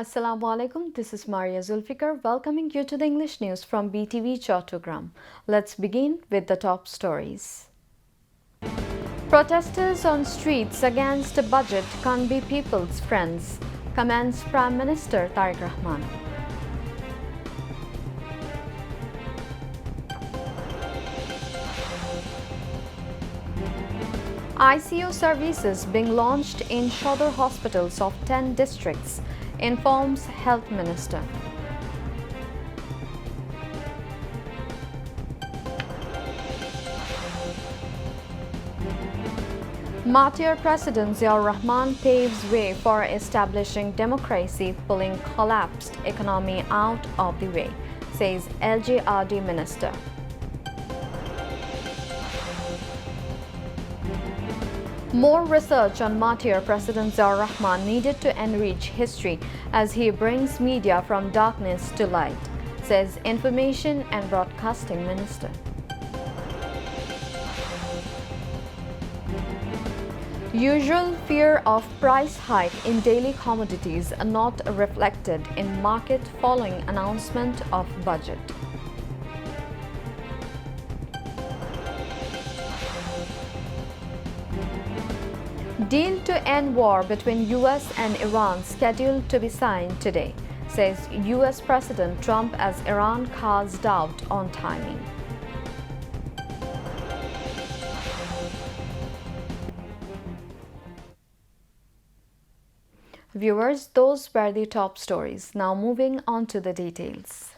Assalamu alaikum, this is Maria Zulfikar welcoming you to the English news from Btv-Chattogram. Let's begin with the top stories. Protesters on streets against a budget can't be people's friends, comments Prime Minister Tariq Rahman. ICU services being launched in Shodor hospitals of 10 districts, informs Health Minister. Martyr President Ziaur Rahman paves way for establishing democracy, pulling collapsed economy out of the way, says LGRD Minister. More research on Martyr President Ziaur Rahman needed to enrich history as he brings media from darkness to light, says Information and Broadcasting Minister. Usual fear of price hike in daily commodities not reflected in market following announcement of budget. Deal to end war between US and Iran scheduled to be signed today, says US President Trump as Iran casts doubt on timing. Viewers, those were the top stories. Now moving on to the details.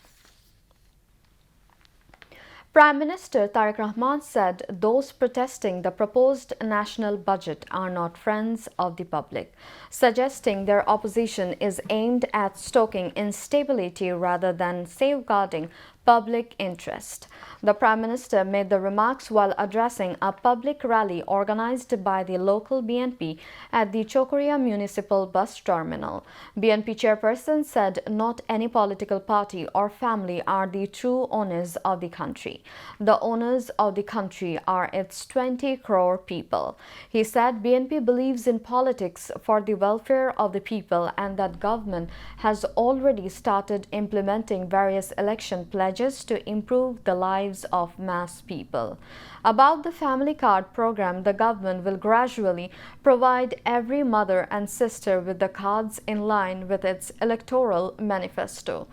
Prime Minister Tariq Rahman said those protesting the proposed national budget are not friends of the public, suggesting their opposition is aimed at stoking instability rather than safeguarding public interest. The Prime Minister made the remarks while addressing a public rally organized by the local BNP at the Chokoria Municipal Bus Terminal. BNP chairperson said not any political party or family are the true owners of the country. The owners of the country are its 20 crore people. He said BNP believes in politics for the welfare of the people and that government has already started implementing various election pledges to improve the lives of mass people. About the family card program, the government will gradually provide every mother and sister with the cards in line with its electoral manifesto.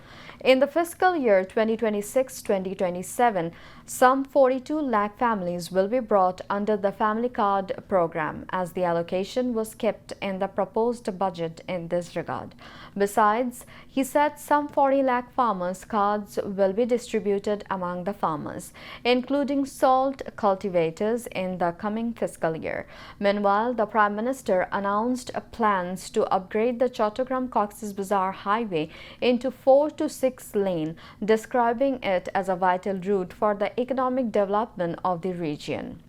In the fiscal year 2026-2027, some 42 lakh families will be brought under the family card program as the allocation was kept in the proposed budget in this regard. Besides, he said some 40 lakh farmers' cards will be distributed among the farmers, including salt cultivators in the coming fiscal year. Meanwhile, the Prime Minister announced plans to upgrade the Chattogram Cox's Bazar highway into 4 to 6 lane, describing it as a vital route for the economic development of the region.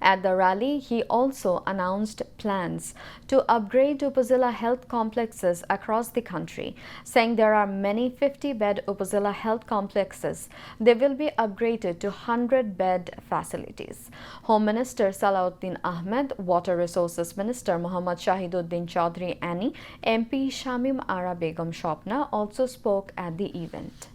At the rally, he also announced plans to upgrade Upazila health complexes across the country, saying there are many 50-bed Upazila health complexes. They will be upgraded to 100-bed facilities. Home Minister Salahuddin Ahmed, Water Resources Minister Muhammad Shahiduddin Chaudhry Ani, MP Shamim Ara Begum Shopna also spoke at the event.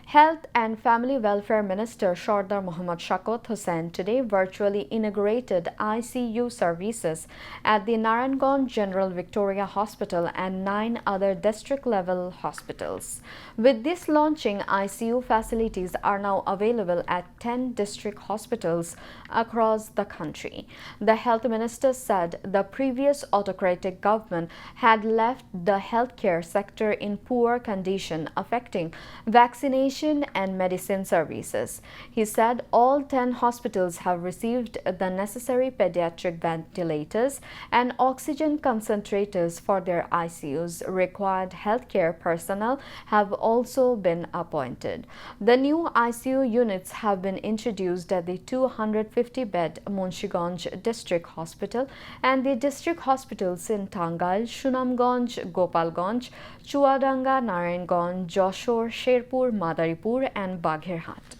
Health and Family Welfare Minister Sardar Mohammad Shakot Hussain today virtually inaugurated ICU services at the Naranganj General Victoria Hospital and 9 other district-level hospitals. With this launching, ICU facilities are now available at 10 district hospitals across the country. The Health Minister said the previous autocratic government had left the healthcare sector in poor condition, affecting vaccination and medicine services. He said all 10 hospitals have received the necessary pediatric ventilators and oxygen concentrators for their ICUs. Required healthcare personnel have also been appointed. The new ICU units have been introduced at the 250-bed Munshiganj District Hospital and the district hospitals in Tangal, Sunamganj, Gopalganj, Chuadanga, Narayanganj, Joshore, Sherpur, Madaripur and Bagherhat.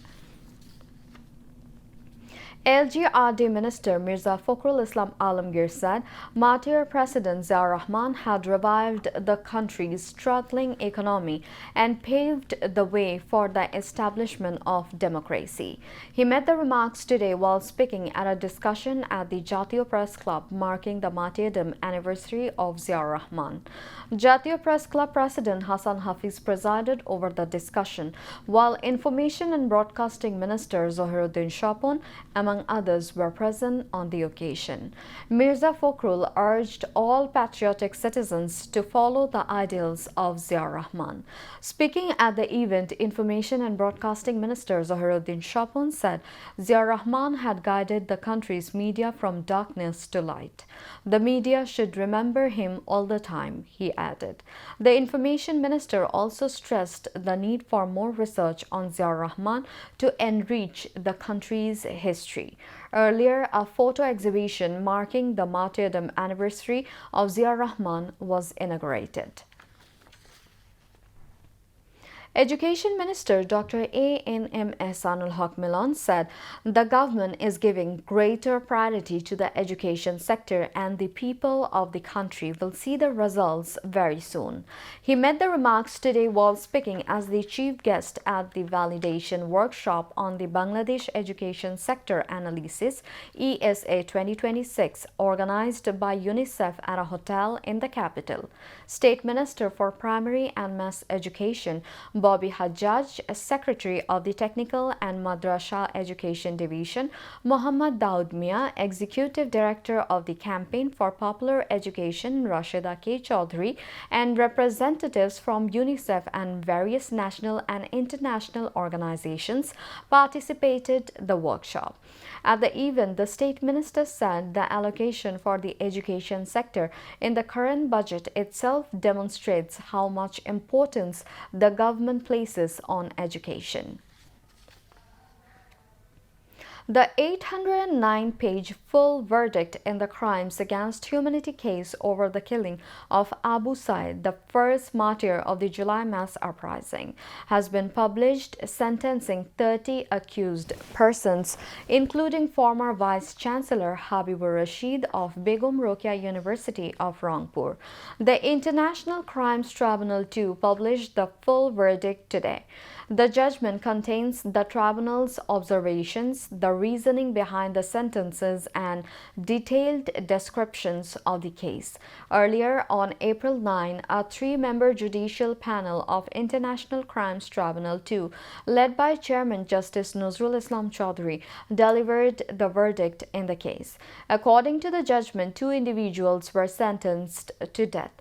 LGRD Minister Mirza Fakhrul Islam Alamgir said martyr President Ziaur Rahman had revived the country's struggling economy and paved the way for the establishment of democracy. He made the remarks today while speaking at a discussion at the Jatiyo Press Club marking the martyrdom anniversary of Ziaur Rahman. Jatiyo Press Club President Hassan Hafiz presided over the discussion, while Information and Broadcasting Minister Zahiruddin Shapon, among others, were present on the occasion. Mirza Fakhrul urged all patriotic citizens to follow the ideals of Ziaur Rahman. Speaking at the event, Information and Broadcasting Minister Zahiruddin Shapon said Ziaur Rahman had guided the country's media from darkness to light. The media should remember him all the time, he added. The Information Minister also stressed the need for more research on Ziaur Rahman to enrich the country's history. Earlier, a photo exhibition marking the martyrdom anniversary of Ziaur Rahman was inaugurated. Education Minister Dr. A.N.M. Ehsanul Haq Milan said the government is giving greater priority to the education sector and the people of the country will see the results very soon. He made the remarks today while speaking as the chief guest at the validation workshop on the Bangladesh Education Sector Analysis ESA 2026 organized by UNICEF at a hotel in the capital. State Minister for Primary and Mass Education Bobby Hajjaj, Secretary of the Technical and Madrasa Education Division, Muhammad Daud Mia, Executive Director of the Campaign for Popular Education, Rashida K. Chaudhary, and representatives from UNICEF and various national and international organizations participated in the workshop. At the event, the State Minister said the allocation for the education sector in the current budget itself demonstrates how much importance the government places on education. The 809-page full verdict in the crimes against humanity case over the killing of Abu Said, the first martyr of the July mass uprising, has been published, sentencing 30 accused persons, including former Vice-Chancellor Habibur Rashid of Begum Rokeya University of Rangpur. The International Crimes Tribunal too published the full verdict today. The judgment contains the tribunal's observations, the reasoning behind the sentences, and detailed descriptions of the case. Earlier on April 9, a three-member judicial panel of International Crimes Tribunal II, led by Chairman Justice Nuzrul Islam Chaudhary, delivered the verdict in the case. According to the judgment, 2 individuals were sentenced to death.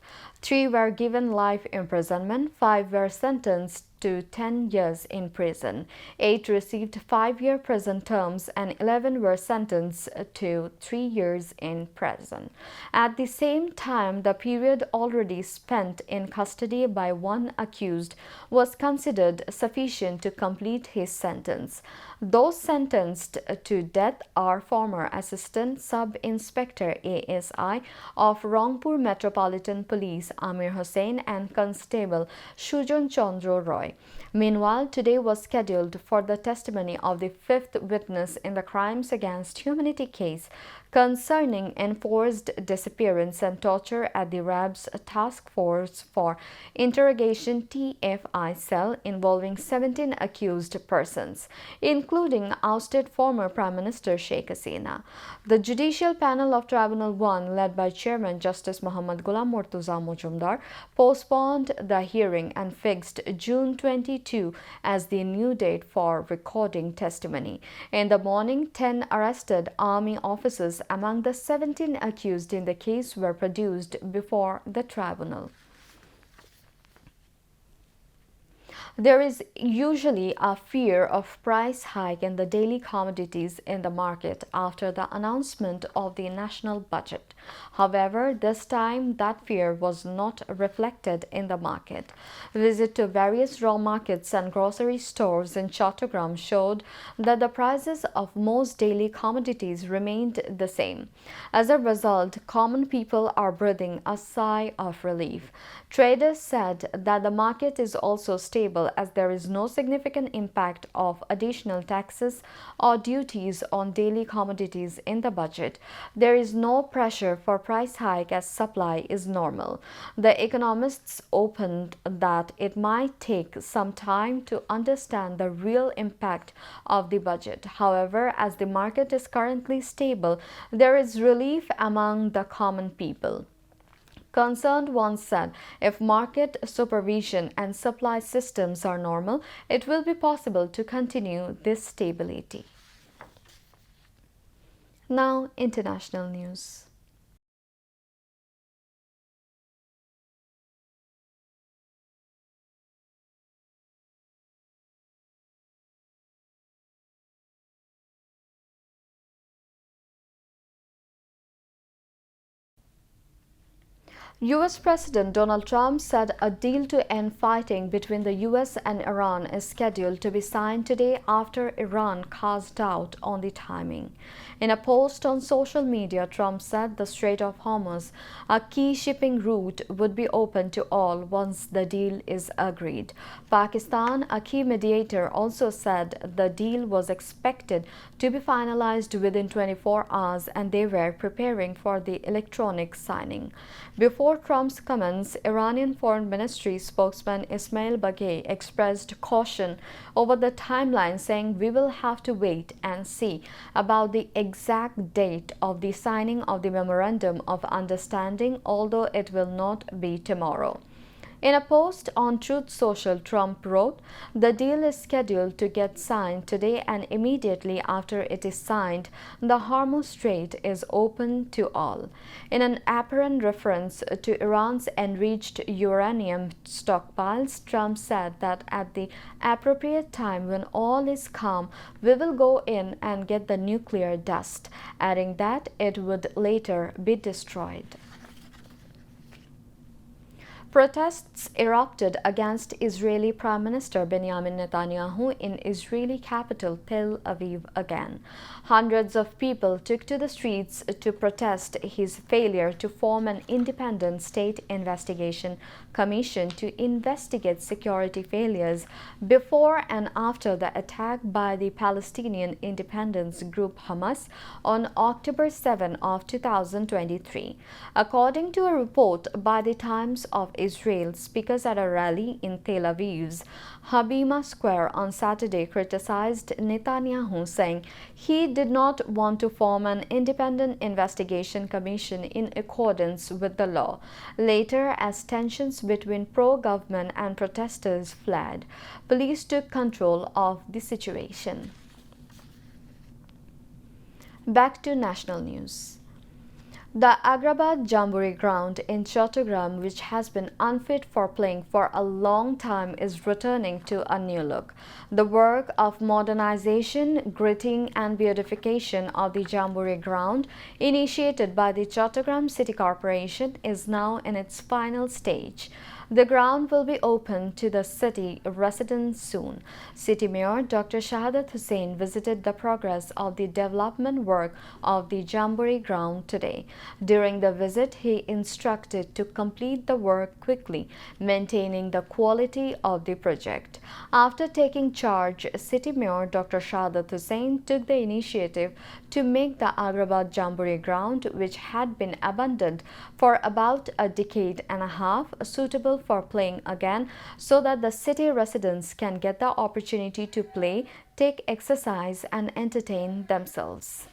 3 were given life imprisonment, 5 were sentenced to 10 years in prison. 8 received 5-year prison terms and 11 were sentenced to 3 years in prison. At the same time, the period already spent in custody by one accused was considered sufficient to complete his sentence. Those sentenced to death are former Assistant Sub-Inspector ASI of Rangpur Metropolitan Police Amir Hussain and Constable Sujan Chandra Roy. Meanwhile, today was scheduled for the testimony of the 5th witness in the crimes against humanity case concerning enforced disappearance and torture at the RAB's Task Force for Interrogation TFI cell involving 17 accused persons, including ousted former Prime Minister Sheikh Hasina. The judicial panel of Tribunal 1, led by Chairman Justice Muhammad Ghulam Murtuza Mujumdar, postponed the hearing and fixed June 22 as the new date for recording testimony. In the morning, 10 arrested army officers among the 17 accused in the case were produced before the tribunal. There is usually a fear of price hike in the daily commodities in the market after the announcement of the national budget. However, this time that fear was not reflected in the market. Visit to various raw markets and grocery stores in Chattogram showed that the prices of most daily commodities remained the same. As a result, common people are breathing a sigh of relief. Traders said that the market is also stable possible as there is no significant impact of additional taxes or duties on daily commodities in the budget. There is no pressure for price hike as supply is normal. The economists opened that it might take some time to understand the real impact of the budget. However, as the market is currently stable, there is relief among the common people. Concerned ones said if market supervision and supply systems are normal, it will be possible to continue this stability. Now, international news. US President Donald Trump said a deal to end fighting between the US and Iran is scheduled to be signed today after Iran cast doubt on the timing. In a post on social media, Trump said the Strait of Hormuz, a key shipping route, would be open to all once the deal is agreed. Pakistan, a key mediator, also said the deal was expected to be finalized within 24 hours and they were preparing for the electronic signing. Before Trump's comments, Iranian Foreign Ministry spokesman Ismail Baghei expressed caution over the timeline, saying we will have to wait and see about the exact date of the signing of the Memorandum of Understanding, although it will not be tomorrow. In a post on Truth Social, Trump wrote, "The deal is scheduled to get signed today and immediately after it is signed, the Hormuz Strait is open to all." In an apparent reference to Iran's enriched uranium stockpiles, Trump said that at the appropriate time when all is calm, we will go in and get the nuclear dust, adding that it would later be destroyed. Protests erupted against Israeli Prime Minister Benjamin Netanyahu in Israeli capital Tel Aviv again. Hundreds of people took to the streets to protest his failure to form an independent state investigation commission to investigate security failures before and after the attack by the Palestinian independence group Hamas on October 7 of 2023. According to a report by the Times of Israel, speakers at a rally in Tel Aviv's Habima Square on Saturday criticized Netanyahu, saying he did not want to form an independent investigation commission in accordance with the law. Later, as tensions between pro-government and protesters flared, police took control of the situation. Back to national news. The Agrabah Jamboree ground in Chattogram, which has been unfit for playing for a long time, is returning to a new look. The work of modernization, gritting and beautification of the Jamboree ground, initiated by the Chattogram City Corporation, is now in its final stage. The ground will be open to the city residents soon. City Mayor Dr. Shahadat Hussain visited the progress of the development work of the Jamboree ground today. During the visit, he instructed to complete the work quickly, maintaining the quality of the project. After taking charge, City Mayor Dr. Shahadat Hussain took the initiative to make the Agrabah Jamboree ground, which had been abandoned for about a decade and a half, suitable for playing again so that the city residents can get the opportunity to play, take exercise and entertain themselves.